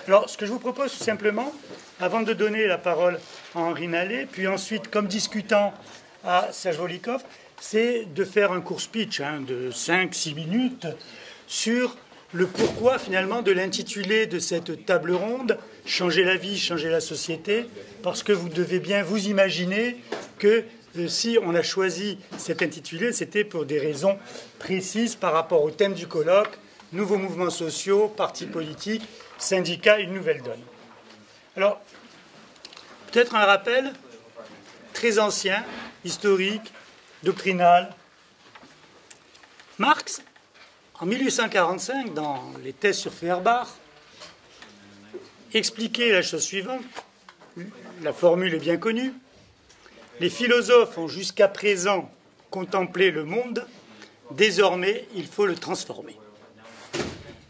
Alors, ce que je vous propose tout simplement, avant de donner la parole à Henri Nallet, puis ensuite, comme discutant à Serge Volikov, c'est de faire un court speech de 5-6 minutes sur le pourquoi finalement de l'intitulé de cette table ronde, changer la vie, changer la société, parce que vous devez bien vous imaginer que si on a choisi cet intitulé, c'était pour des raisons précises par rapport au thème du colloque, nouveaux mouvements sociaux, partis politiques, syndicats, une nouvelle donne. Alors, peut-être un rappel très ancien, historique, doctrinal. Marx, en 1845, dans les thèses sur Feuerbach, expliquait la chose suivante, la formule est bien connue, les philosophes ont jusqu'à présent contemplé le monde, désormais il faut le transformer.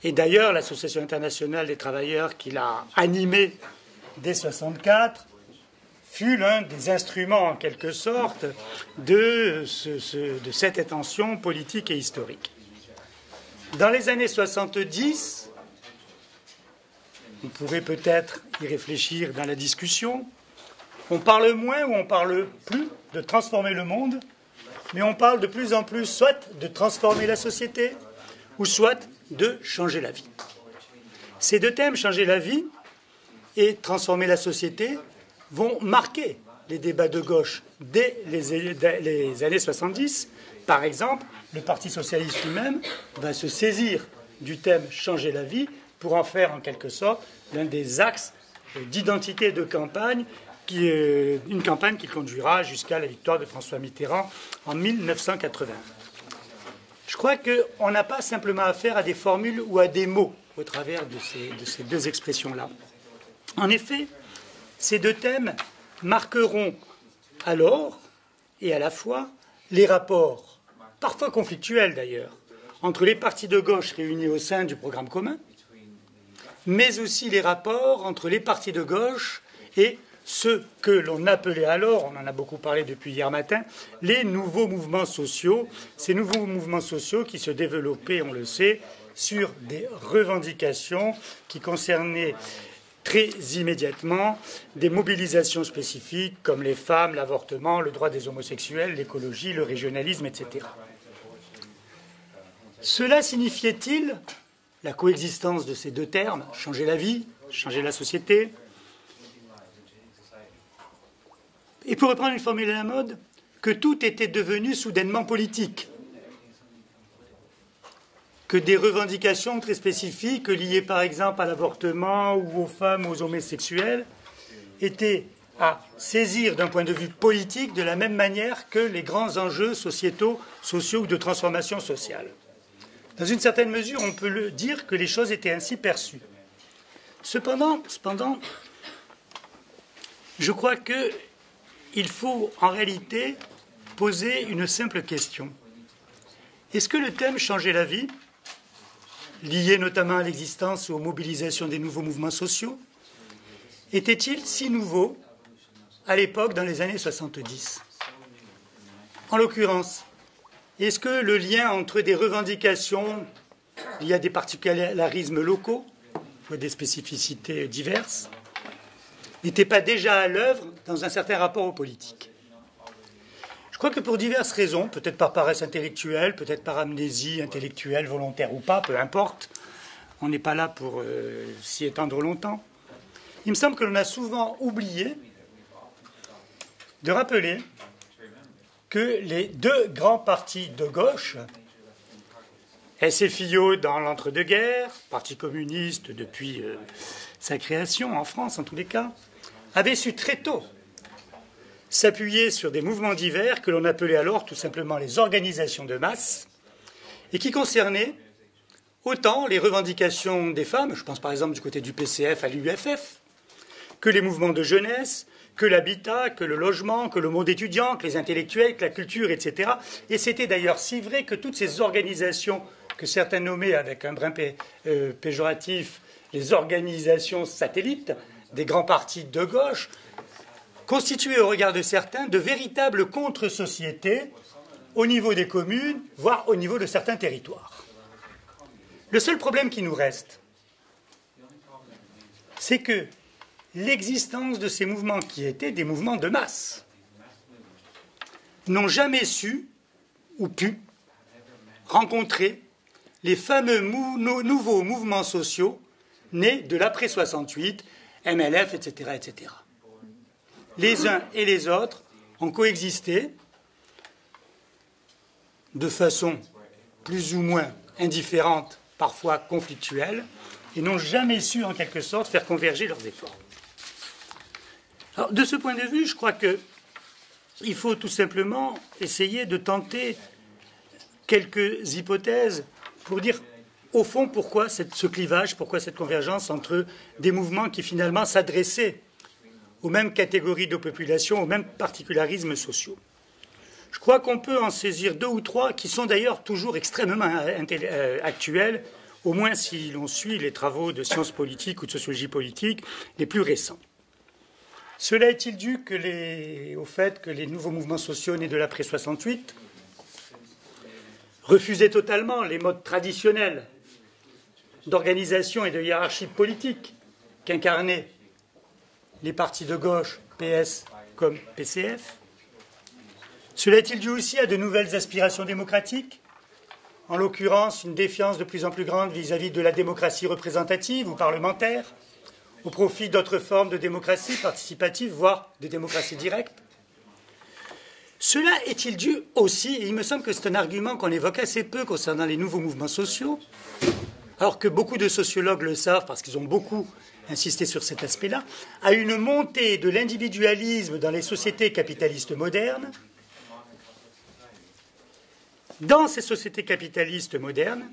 Et d'ailleurs, l'Association internationale des travailleurs qui l'a animée dès 1964 fut l'un des instruments, en quelque sorte, de cette intention politique et historique. Dans les années 70, on pourrait peut-être y réfléchir dans la discussion, on parle moins ou on parle plus de transformer le monde, mais on parle de plus en plus soit de transformer la société, ou soit de changer la vie. Ces deux thèmes, changer la vie et transformer la société, vont marquer les débats de gauche dès les années 70. Par exemple, le Parti socialiste lui-même va se saisir du thème changer la vie pour en faire en quelque sorte l'un des axes d'identité de campagne, une campagne qui conduira jusqu'à la victoire de François Mitterrand en 1980. Je crois qu'on n'a pas simplement affaire à des formules ou à des mots au travers de ces deux expressions-là. En effet, ces deux thèmes marqueront alors et à la fois les rapports, parfois conflictuels d'ailleurs, entre les partis de gauche réunis au sein du programme commun, mais aussi les rapports entre les partis de gauche et ceux que l'on appelait alors, on en a beaucoup parlé depuis hier matin, les nouveaux mouvements sociaux. Ces nouveaux mouvements sociaux qui se développaient, on le sait, sur des revendications qui concernaient très immédiatement des mobilisations spécifiques comme les femmes, l'avortement, le droit des homosexuels, l'écologie, le régionalisme, etc. Cela signifiait-il la coexistence de ces deux termes, changer la vie, changer la société? Et pour reprendre une formule à la mode, que tout était devenu soudainement politique, que des revendications très spécifiques liées par exemple à l'avortement ou aux femmes ou aux homosexuels étaient à saisir d'un point de vue politique de la même manière que les grands enjeux sociétaux, sociaux ou de transformation sociale. Dans une certaine mesure, on peut le dire que les choses étaient ainsi perçues. Cependant, je crois qu'il faut en réalité poser une simple question. Est-ce que le thème changer la vie, lié notamment à l'existence et aux mobilisations des nouveaux mouvements sociaux, était-il si nouveau à l'époque dans les années 70? En l'occurrence, est-ce que le lien entre des revendications liées à des particularismes locaux ou à des spécificités diverses n'était pas déjà à l'œuvre dans un certain rapport aux politiques? Je crois que pour diverses raisons, peut-être par paresse intellectuelle, peut-être par amnésie intellectuelle, volontaire ou pas, peu importe, on n'est pas là pour s'y étendre longtemps, il me semble que l'on a souvent oublié de rappeler que les deux grands partis de gauche, SFIO dans l'entre-deux-guerres, Parti communiste depuis sa création en France en tous les cas, avaient su très tôt s'appuyer sur des mouvements divers que l'on appelait alors tout simplement les organisations de masse et qui concernaient autant les revendications des femmes, je pense par exemple du côté du PCF à l'UFF, que les mouvements de jeunesse, que l'habitat, que le logement, que le monde étudiant, que les intellectuels, que la culture, etc. Et c'était d'ailleurs si vrai que toutes ces organisations que certains nommaient avec un brin péjoratif les organisations satellites des grands partis de gauche, constituaient au regard de certains de véritables contre-sociétés au niveau des communes, voire au niveau de certains territoires. Le seul problème qui nous reste, c'est que l'existence de ces mouvements, qui étaient des mouvements de masse, n'ont jamais su ou pu rencontrer les fameux nouveaux mouvements sociaux nés de l'après 68, MLF, etc., etc. Les uns et les autres ont coexisté de façon plus ou moins indifférente, parfois conflictuelle, et n'ont jamais su, en quelque sorte, faire converger leurs efforts. Alors, de ce point de vue, je crois qu'il faut tout simplement essayer de tenter quelques hypothèses pour dire, au fond, pourquoi ce clivage, pourquoi cette convergence entre des mouvements qui finalement s'adressaient aux mêmes catégories de population, aux mêmes particularismes sociaux. Je crois qu'on peut en saisir 2 ou 3 qui sont d'ailleurs toujours extrêmement actuels, au moins si l'on suit les travaux de sciences politiques ou de sociologie politique les plus récents. Cela est-il dû au fait que les nouveaux mouvements sociaux nés de l'après 68 refusaient totalement les modes traditionnels d'organisation et de hiérarchie politique qu'incarnaient les partis de gauche, PS comme PCF? Cela est-il dû aussi à de nouvelles aspirations démocratiques, en l'occurrence une défiance de plus en plus grande vis-à-vis de la démocratie représentative ou parlementaire, au profit d'autres formes de démocratie participative, voire de démocratie directe? Cela est-il dû aussi, et il me semble que c'est un argument qu'on évoque assez peu concernant les nouveaux mouvements sociaux, alors que beaucoup de sociologues le savent parce qu'ils ont beaucoup insisté sur cet aspect-là, à une montée de l'individualisme dans les sociétés capitalistes modernes. Dans ces sociétés capitalistes modernes,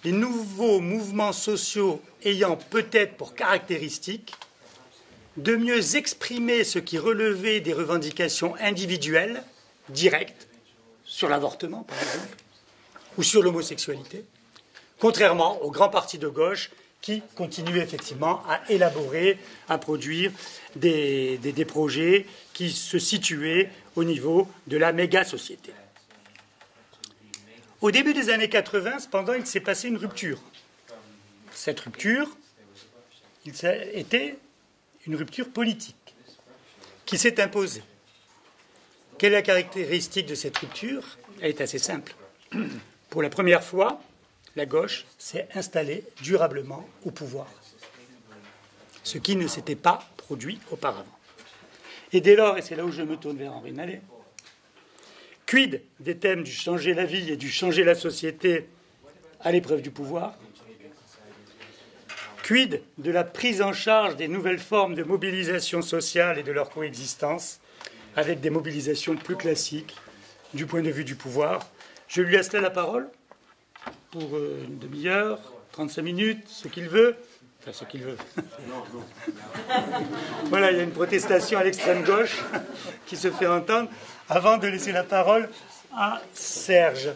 les nouveaux mouvements sociaux ayant peut-être pour caractéristique de mieux exprimer ce qui relevait des revendications individuelles, directes, sur l'avortement par exemple, ou sur l'homosexualité, contrairement aux grands partis de gauche qui continuent effectivement à élaborer, à produire des projets qui se situaient au niveau de la méga-société. Au début des années 80, cependant, il s'est passé une rupture. Cette rupture était une rupture politique qui s'est imposée. Quelle est la caractéristique de cette rupture? Elle est assez simple. Pour la première fois, la gauche s'est installée durablement au pouvoir, ce qui ne s'était pas produit auparavant. Et dès lors, et c'est là où je me tourne vers Henri Nallet, quid des thèmes du changer la vie et du changer la société à l'épreuve du pouvoir? Quid de la prise en charge des nouvelles formes de mobilisation sociale et de leur coexistence avec des mobilisations plus classiques du point de vue du pouvoir? Je lui laisse là la parole pour une demi-heure, 35 minutes, ce qu'il veut. Enfin, ce qu'il veut. Voilà, il y a une protestation à l'extrême gauche qui se fait entendre avant de laisser la parole à Serge.